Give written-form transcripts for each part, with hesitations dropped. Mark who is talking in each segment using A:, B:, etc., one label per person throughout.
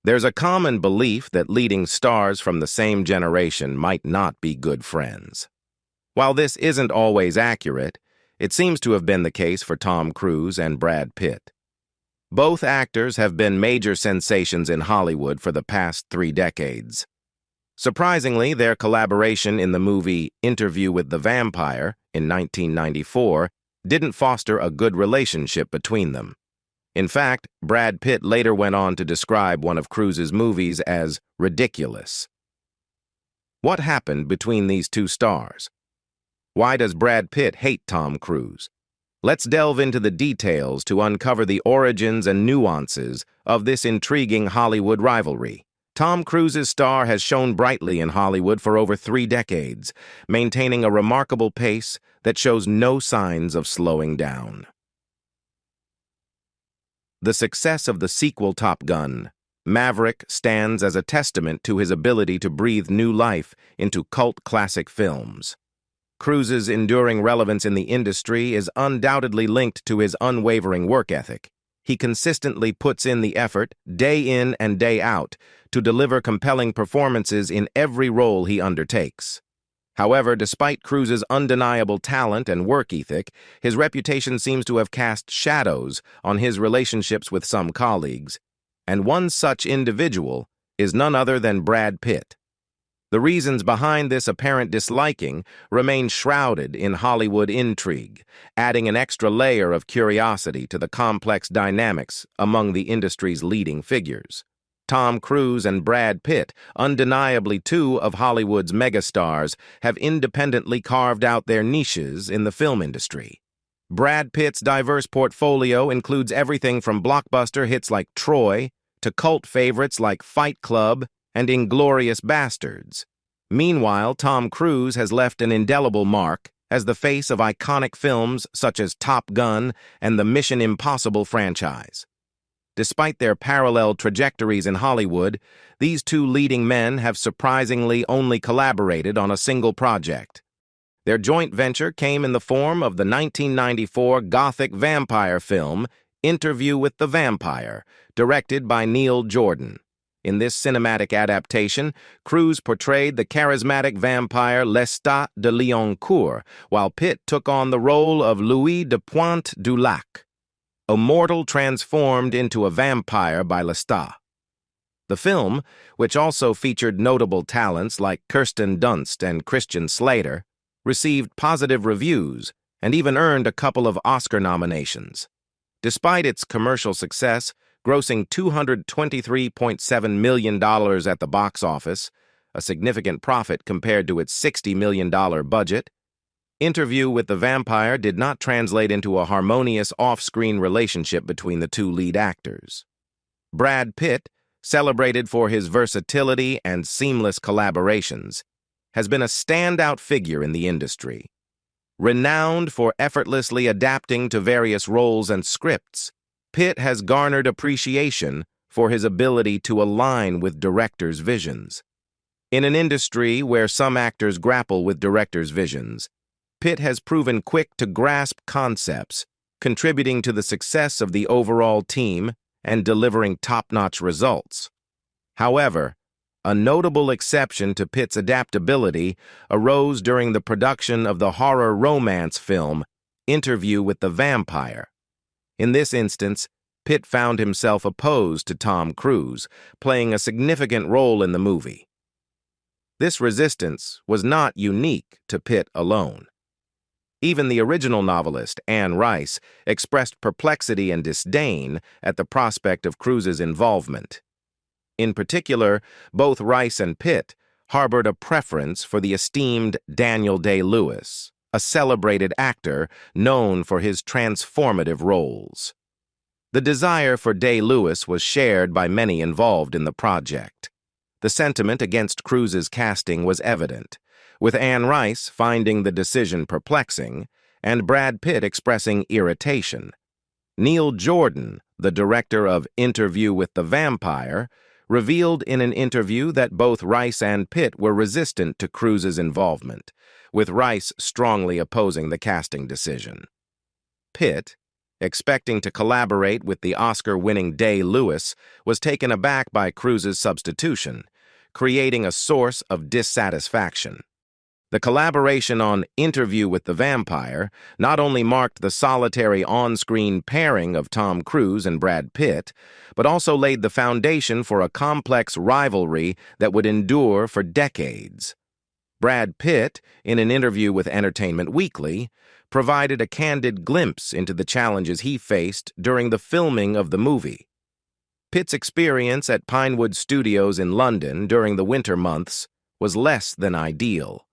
A: There's a common belief that leading stars from the same generation might not be good friends. While this isn't always accurate, it seems to have been the case for Tom Cruise and Brad Pitt. Both actors have been major sensations in Hollywood for the past 3 decades. Surprisingly, their collaboration in the movie Interview with the Vampire in 1994 didn't foster a good relationship between them. In fact, Brad Pitt later went on to describe one of Cruise's movies as ridiculous. What happened between these two stars? Why does Brad Pitt hate Tom Cruise? Let's delve into the details to uncover the origins and nuances of this intriguing Hollywood rivalry. Tom Cruise's star has shone brightly in Hollywood for over 3 decades, maintaining a remarkable pace that shows no signs of slowing down. The success of the sequel Top Gun, Maverick stands as a testament to his ability to breathe new life into cult classic films. Cruise's enduring relevance in the industry is undoubtedly linked to his unwavering work ethic. He consistently puts in the effort, day in and day out, to deliver compelling performances in every role he undertakes. However, despite Cruise's undeniable talent and work ethic, his reputation seems to have cast shadows on his relationships with some colleagues, and one such individual is none other than Brad Pitt. The reasons behind this apparent disliking remain shrouded in Hollywood intrigue, adding an extra layer of curiosity to the complex dynamics among the industry's leading figures. Tom Cruise and Brad Pitt, undeniably 2 of Hollywood's megastars, have independently carved out their niches in the film industry. Brad Pitt's diverse portfolio includes everything from blockbuster hits like Troy to cult favorites like Fight Club and Inglourious Basterds. Meanwhile, Tom Cruise has left an indelible mark as the face of iconic films such as Top Gun and the Mission Impossible franchise. Despite their parallel trajectories in Hollywood, these 2 leading men have surprisingly only collaborated on a single project. Their joint venture came in the form of the 1994 Gothic vampire film Interview with the Vampire, directed by Neil Jordan. In this cinematic adaptation, Cruise portrayed the charismatic vampire Lestat de Lioncourt, while Pitt took on the role of Louis de Pointe du Lac, a mortal transformed into a vampire by Lestat. The film, which also featured notable talents like Kirsten Dunst and Christian Slater, received positive reviews and even earned a couple of Oscar nominations. Despite its commercial success, grossing $223.7 million at the box office, a significant profit compared to its $60 million budget, Interview with the Vampire did not translate into a harmonious off-screen relationship between the 2 lead actors. Brad Pitt, celebrated for his versatility and seamless collaborations, has been a standout figure in the industry. Renowned for effortlessly adapting to various roles and scripts, Pitt has garnered appreciation for his ability to align with directors' visions. In an industry where some actors grapple with directors' visions, Pitt has proven quick to grasp concepts, contributing to the success of the overall team and delivering top-notch results. However, a notable exception to Pitt's adaptability arose during the production of the horror romance film Interview with the Vampire. In this instance, Pitt found himself opposed to Tom Cruise, playing a significant role in the movie. This resistance was not unique to Pitt alone. Even the original novelist, Anne Rice, expressed perplexity and disdain at the prospect of Cruise's involvement. In particular, both Rice and Pitt harbored a preference for the esteemed Daniel Day-Lewis, a celebrated actor known for his transformative roles. The desire for Day-Lewis was shared by many involved in the project. The sentiment against Cruise's casting was evident, with Anne Rice finding the decision perplexing and Brad Pitt expressing irritation. Neil Jordan, the director of Interview with the Vampire, revealed in an interview that both Rice and Pitt were resistant to Cruise's involvement, with Rice strongly opposing the casting decision. Pitt, expecting to collaborate with the Oscar-winning Day-Lewis, was taken aback by Cruise's substitution, creating a source of dissatisfaction. The collaboration on Interview with the Vampire not only marked the solitary on-screen pairing of Tom Cruise and Brad Pitt, but also laid the foundation for a complex rivalry that would endure for decades. Brad Pitt, in an interview with Entertainment Weekly, provided a candid glimpse into the challenges he faced during the filming of the movie. Pitt's experience at Pinewood Studios in London during the winter months was less than ideal.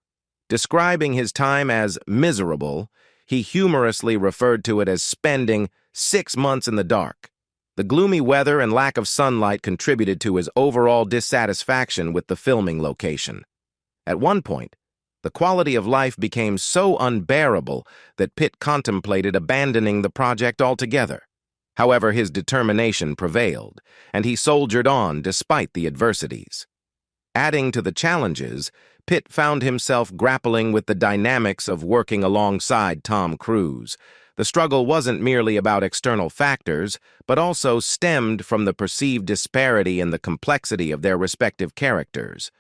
A: Describing his time as miserable, he humorously referred to it as spending 6 months in the dark. The gloomy weather and lack of sunlight contributed to his overall dissatisfaction with the filming location. At one point, the quality of life became so unbearable that Pitt contemplated abandoning the project altogether. However, his determination prevailed, and he soldiered on despite the adversities. Adding to the challenges, Pitt found himself grappling with the dynamics of working alongside Tom Cruise. The struggle wasn't merely about external factors, but also stemmed from the perceived disparity in the complexity of their respective characters.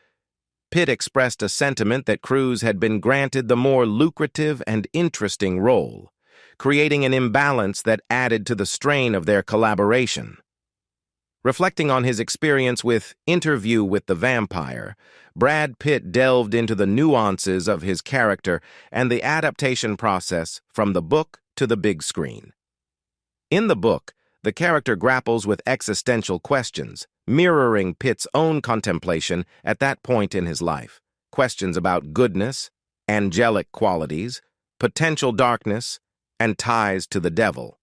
A: Pitt expressed a sentiment that Cruise had been granted the more lucrative and interesting role, creating an imbalance that added to the strain of their collaboration. Reflecting on his experience with Interview with the Vampire, Brad Pitt delved into the nuances of his character and the adaptation process from the book to the big screen. In the book, the character grapples with existential questions, mirroring Pitt's own contemplation at that point in his life. Questions about goodness, angelic qualities, potential darkness, and ties to the devil.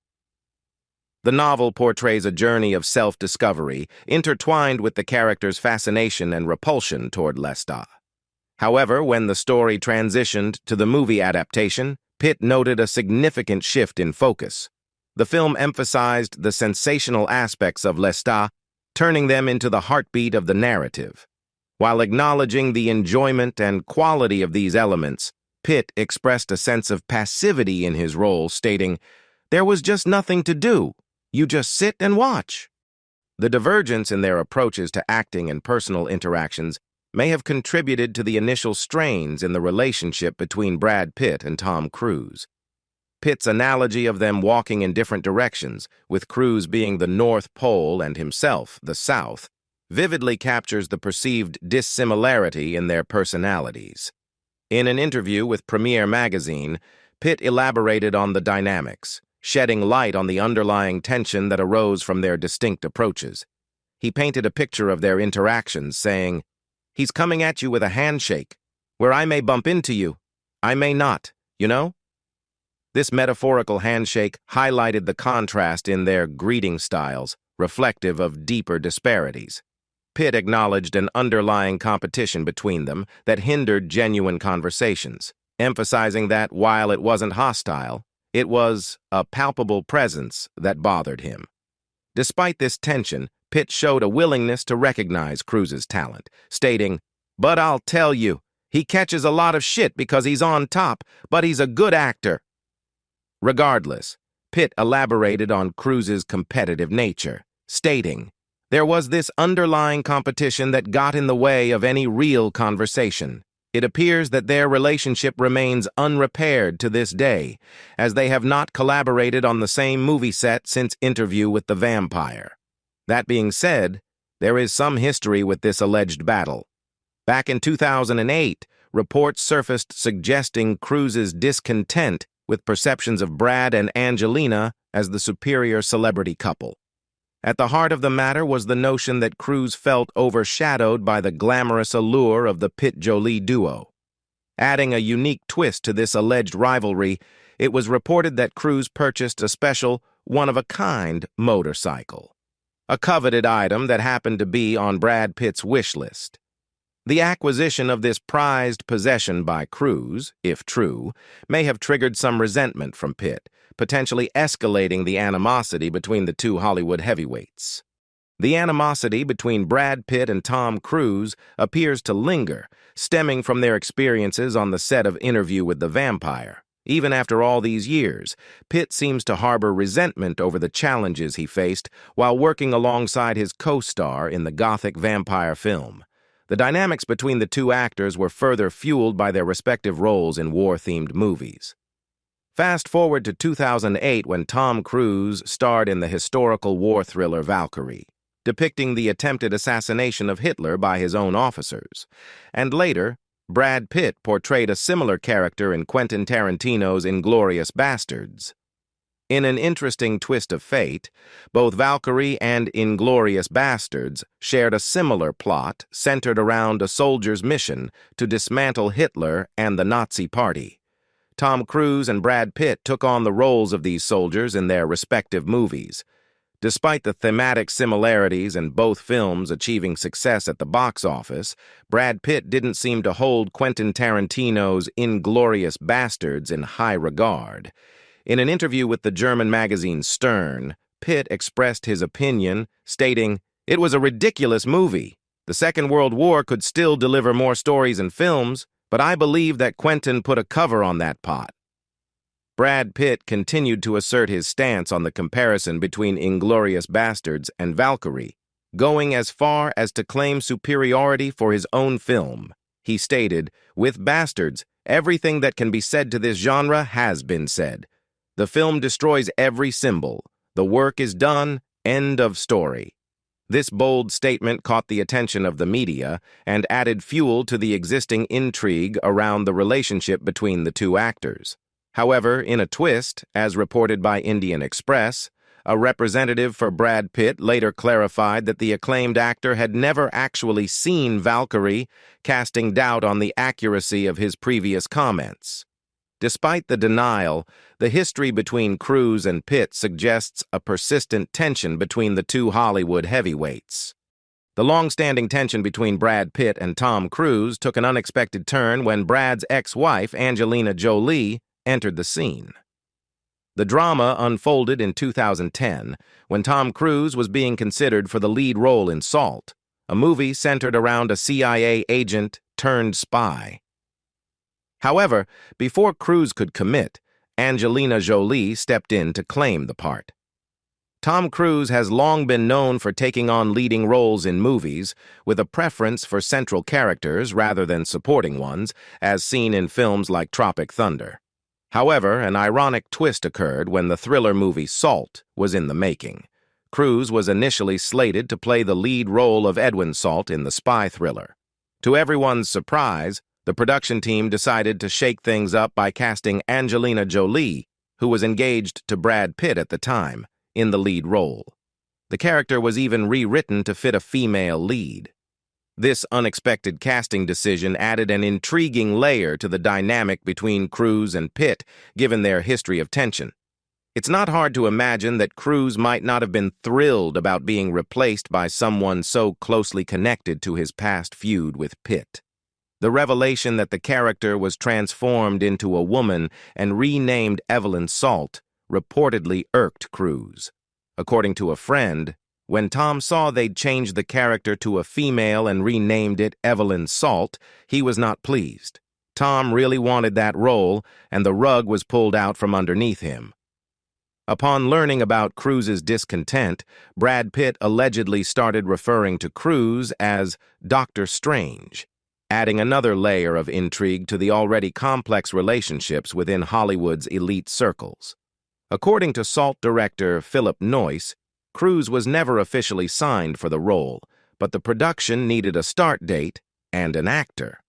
A: The novel portrays a journey of self-discovery, intertwined with the character's fascination and repulsion toward Lestat. However, when the story transitioned to the movie adaptation, Pitt noted a significant shift in focus. The film emphasized the sensational aspects of Lestat, turning them into the heartbeat of the narrative. While acknowledging the enjoyment and quality of these elements, Pitt expressed a sense of passivity in his role, stating, "There was just nothing to do. You just sit and watch." The divergence in their approaches to acting and personal interactions may have contributed to the initial strains in the relationship between Brad Pitt and Tom Cruise. Pitt's analogy of them walking in different directions, with Cruise being the North Pole and himself the South, vividly captures the perceived dissimilarity in their personalities. In an interview with Premiere magazine, Pitt elaborated on the dynamics, shedding light on the underlying tension that arose from their distinct approaches. He painted a picture of their interactions, saying, "He's coming at you with a handshake, where I may bump into you. I may not, you know?" This metaphorical handshake highlighted the contrast in their greeting styles, reflective of deeper disparities. Pitt acknowledged an underlying competition between them that hindered genuine conversations, emphasizing that while it wasn't hostile, it was a palpable presence that bothered him. Despite this tension, Pitt showed a willingness to recognize Cruise's talent, stating, "But I'll tell you, he catches a lot of shit because he's on top, but he's a good actor." Regardless, Pitt elaborated on Cruise's competitive nature, stating, "There was this underlying competition that got in the way of any real conversation. It appears that their relationship remains unrepaired to this day, as they have not collaborated on the same movie set since Interview with the Vampire." That being said, there is some history with this alleged battle. Back in 2008, reports surfaced suggesting Cruise's discontent with perceptions of Brad and Angelina as the superior celebrity couple. At the heart of the matter was the notion that Cruise felt overshadowed by the glamorous allure of the Pitt-Jolie duo. Adding a unique twist to this alleged rivalry, it was reported that Cruise purchased a special, one-of-a-kind motorcycle, a coveted item that happened to be on Brad Pitt's wish list. The acquisition of this prized possession by Cruise, if true, may have triggered some resentment from Pitt, potentially escalating the animosity between the two Hollywood heavyweights. The animosity between Brad Pitt and Tom Cruise appears to linger, stemming from their experiences on the set of Interview with the Vampire. Even after all these years, Pitt seems to harbor resentment over the challenges he faced while working alongside his co-star in the Gothic vampire film. The dynamics between the two actors were further fueled by their respective roles in war-themed movies. Fast forward to 2008 when Tom Cruise starred in the historical war thriller Valkyrie, depicting the attempted assassination of Hitler by his own officers. And later, Brad Pitt portrayed a similar character in Quentin Tarantino's Inglourious Basterds. In an interesting twist of fate, both Valkyrie and Inglourious Basterds shared a similar plot centered around a soldier's mission to dismantle Hitler and the Nazi Party. Tom Cruise and Brad Pitt took on the roles of these soldiers in their respective movies. Despite the thematic similarities and both films achieving success at the box office, Brad Pitt didn't seem to hold Quentin Tarantino's Inglourious Basterds in high regard. In an interview with the German magazine Stern, Pitt expressed his opinion, stating, "It was a ridiculous movie. The Second World War could still deliver more stories and films, but I believe that Quentin put a cover on that pot." Brad Pitt continued to assert his stance on the comparison between Inglourious Basterds and Valkyrie, going as far as to claim superiority for his own film. He stated, "With Bastards, everything that can be said to this genre has been said. The film destroys every symbol. The work is done. End of story." This bold statement caught the attention of the media and added fuel to the existing intrigue around the relationship between the two actors. However, in a twist, as reported by Indian Express, a representative for Brad Pitt later clarified that the acclaimed actor had never actually seen Valkyrie, casting doubt on the accuracy of his previous comments. Despite the denial, the history between Cruise and Pitt suggests a persistent tension between the two Hollywood heavyweights. The long-standing tension between Brad Pitt and Tom Cruise took an unexpected turn when Brad's ex-wife, Angelina Jolie, entered the scene. The drama unfolded in 2010 when Tom Cruise was being considered for the lead role in Salt, a movie centered around a CIA agent turned spy. However, before Cruise could commit, Angelina Jolie stepped in to claim the part. Tom Cruise has long been known for taking on leading roles in movies, with a preference for central characters rather than supporting ones, as seen in films like Tropic Thunder. However, an ironic twist occurred when the thriller movie Salt was in the making. Cruise was initially slated to play the lead role of Edwin Salt in the spy thriller. To everyone's surprise, the production team decided to shake things up by casting Angelina Jolie, who was engaged to Brad Pitt at the time, in the lead role. The character was even rewritten to fit a female lead. This unexpected casting decision added an intriguing layer to the dynamic between Cruise and Pitt, given their history of tension. It's not hard to imagine that Cruise might not have been thrilled about being replaced by someone so closely connected to his past feud with Pitt. The revelation that the character was transformed into a woman and renamed Evelyn Salt reportedly irked Cruise. According to a friend, when Tom saw they'd changed the character to a female and renamed it Evelyn Salt, he was not pleased. Tom really wanted that role, and the rug was pulled out from underneath him. Upon learning about Cruise's discontent, Brad Pitt allegedly started referring to Cruise as Dr. Strange, adding another layer of intrigue to the already complex relationships within Hollywood's elite circles. According to Salt director Philip Noyce, Cruise was never officially signed for the role, but the production needed a start date and an actor.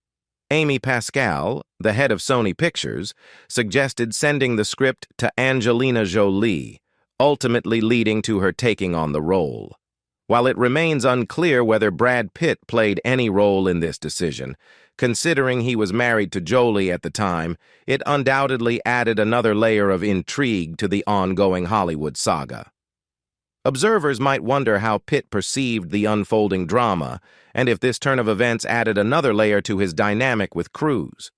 A: Amy Pascal, the head of Sony Pictures, suggested sending the script to Angelina Jolie, ultimately leading to her taking on the role. While it remains unclear whether Brad Pitt played any role in this decision, considering he was married to Jolie at the time, it undoubtedly added another layer of intrigue to the ongoing Hollywood saga. Observers might wonder how Pitt perceived the unfolding drama, and if this turn of events added another layer to his dynamic with Cruise.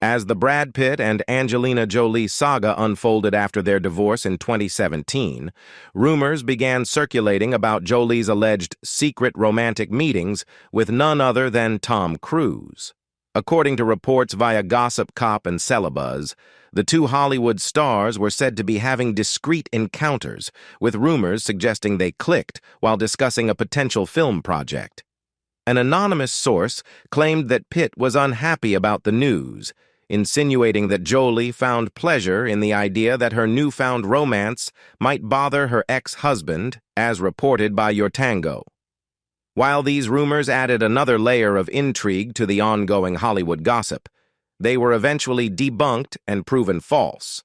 A: As the Brad Pitt and Angelina Jolie saga unfolded after their divorce in 2017, rumors began circulating about Jolie's alleged secret romantic meetings with none other than Tom Cruise. According to reports via Gossip Cop and Celebuzz, the two Hollywood stars were said to be having discreet encounters, with rumors suggesting they clicked while discussing a potential film project. An anonymous source claimed that Pitt was unhappy about the news, insinuating that Jolie found pleasure in the idea that her newfound romance might bother her ex-husband, as reported by Your Tango. While these rumors added another layer of intrigue to the ongoing Hollywood gossip, they were eventually debunked and proven false.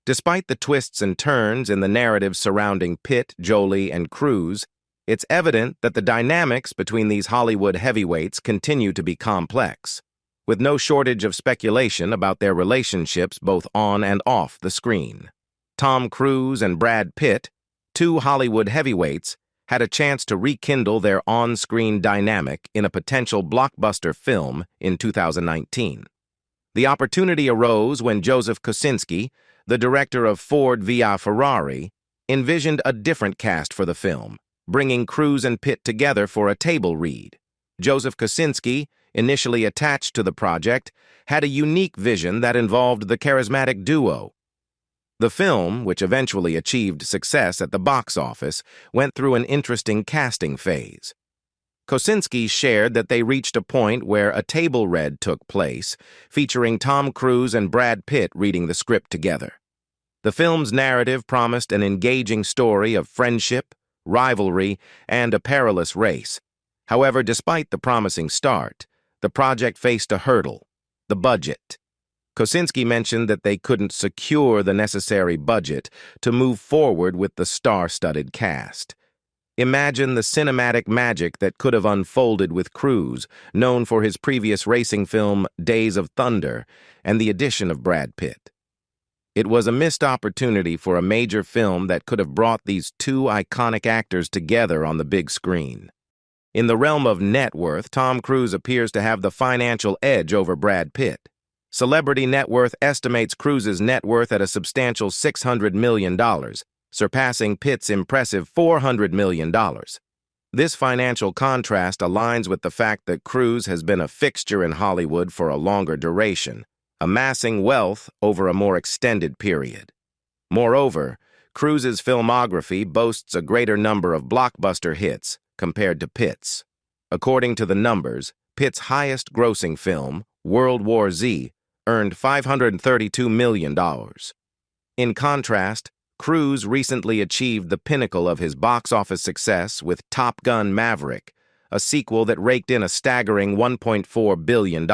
A: Despite the twists and turns in the narrative surrounding Pitt, Jolie, and Cruise, it's evident that the dynamics between these Hollywood heavyweights continue to be complex, with no shortage of speculation about their relationships both on and off the screen. Tom Cruise and Brad Pitt, two Hollywood heavyweights, had a chance to rekindle their on-screen dynamic in a potential blockbuster film in 2019. The opportunity arose when Joseph Kosinski, the director of Ford via Ferrari, envisioned a different cast for the film, bringing Cruise and Pitt together for a table read. Joseph Kosinski, initially attached to the project, had a unique vision that involved the charismatic duo. The film, which eventually achieved success at the box office, went through an interesting casting phase. Kosinski shared that they reached a point where a table read took place, featuring Tom Cruise and Brad Pitt reading the script together. The film's narrative promised an engaging story of friendship, rivalry, and a perilous race. However, despite the promising start, the project faced a hurdle: the budget. Kosinski mentioned that they couldn't secure the necessary budget to move forward with the star-studded cast. Imagine the cinematic magic that could have unfolded with Cruise, known for his previous racing film Days of Thunder, and the addition of Brad Pitt. It was a missed opportunity for a major film that could have brought these two iconic actors together on the big screen. In the realm of net worth, Tom Cruise appears to have the financial edge over Brad Pitt. Celebrity Net Worth estimates Cruise's net worth at a substantial $600 million, surpassing Pitt's impressive $400 million. This financial contrast aligns with the fact that Cruise has been a fixture in Hollywood for a longer duration, amassing wealth over a more extended period. Moreover, Cruise's filmography boasts a greater number of blockbuster hits compared to Pitt's. According to the numbers, Pitt's highest-grossing film, World War Z, earned $532 million. In contrast, Cruise recently achieved the pinnacle of his box office success with Top Gun: Maverick, a sequel that raked in a staggering $1.4 billion.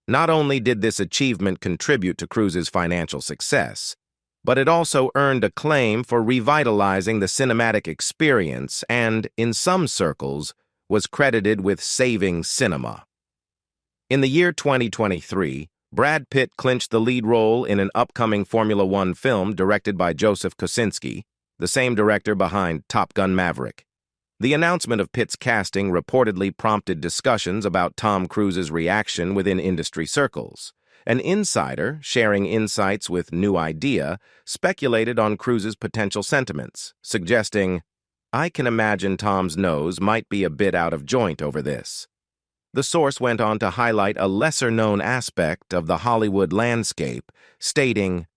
A: Not only did this achievement contribute to Cruise's financial success, but it also earned acclaim for revitalizing the cinematic experience and, in some circles, was credited with saving cinema. In the year 2023, Brad Pitt clinched the lead role in an upcoming Formula One film directed by Joseph Kosinski, the same director behind Top Gun: Maverick. The announcement of Pitt's casting reportedly prompted discussions about Tom Cruise's reaction within industry circles. An insider, sharing insights with New Idea, speculated on Cruise's potential sentiments, suggesting, "I can imagine Tom's nose might be a bit out of joint over this." The source went on to highlight a lesser-known aspect of the Hollywood landscape, stating,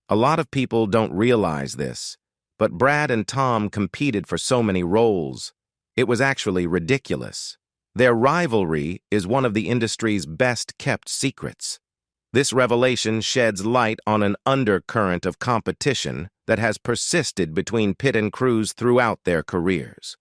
A: "A lot of people don't realize this, but Brad and Tom competed for so many roles. It was actually ridiculous. Their rivalry is one of the industry's best-kept secrets." This revelation sheds light on an undercurrent of competition that has persisted between Pitt and Cruise throughout their careers.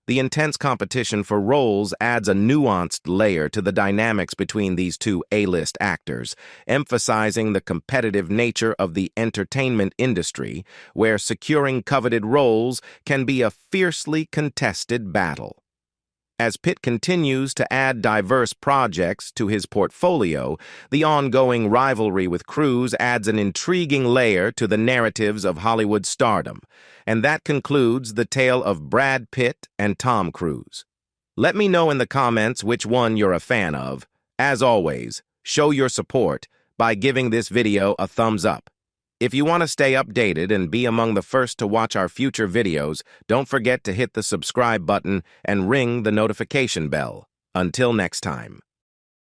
A: The intense competition for roles adds a nuanced layer to the dynamics between these two A-list actors, emphasizing the competitive nature of the entertainment industry, where securing coveted roles can be a fiercely contested battle. As Pitt continues to add diverse projects to his portfolio, the ongoing rivalry with Cruise adds an intriguing layer to the narratives of Hollywood stardom. And that concludes the tale of Brad Pitt and Tom Cruise. Let me know in the comments which one you're a fan of. As always, show your support by giving this video a thumbs up. If you want to stay updated and be among the first to watch our future videos, don't forget to hit the subscribe button and ring the notification bell. Until next time.